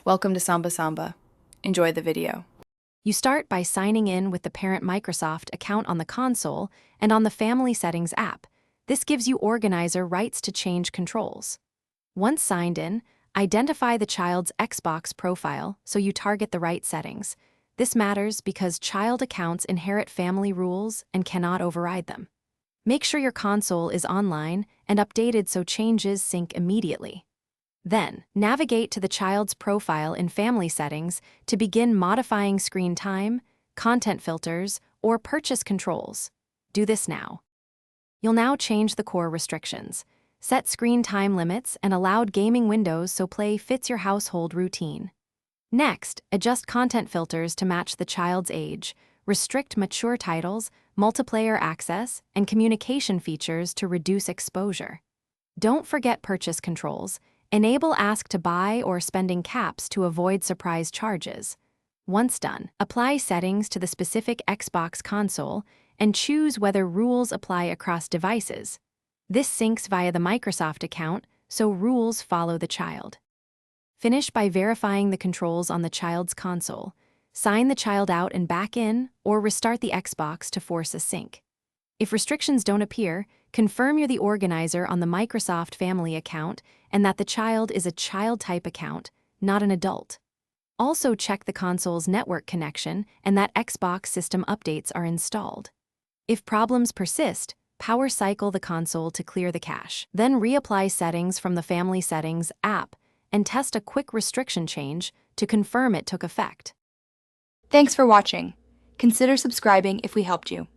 Welcome to Samba Samba. Enjoy the video. You start by signing in with the parent Microsoft account on the console and on the Family Settings app. This gives you organizer rights to change controls. Once signed in, identify the child's Xbox profile so you target the right settings. This matters because child accounts inherit family rules and cannot override them. Make sure your console is online and updated so changes sync immediately. Then, navigate to the child's profile in Family Settings to begin modifying screen time, content filters, or purchase controls. Do this now. You'll now change the core restrictions. Set screen time limits and allowed gaming windows so play fits your household routine. Next, adjust content filters to match the child's age, restrict mature titles, multiplayer access, and communication features to reduce exposure. Don't forget purchase controls. Enable Ask to Buy or spending caps to avoid surprise charges. Once done, apply settings to the specific Xbox console and choose whether rules apply across devices. This syncs via the Microsoft account, so rules follow the child. Finish by verifying the controls on the child's console. Sign the child out and back in, or restart the Xbox to force a sync. If restrictions don't appear, confirm you're the organizer on the Microsoft Family account and that the child is a child-type account, not an adult. Also check the console's network connection and that Xbox system updates are installed. If problems persist, power cycle the console to clear the cache. Then reapply settings from the Family Settings app and test a quick restriction change to confirm it took effect. Thanks for watching. Consider subscribing if we helped you.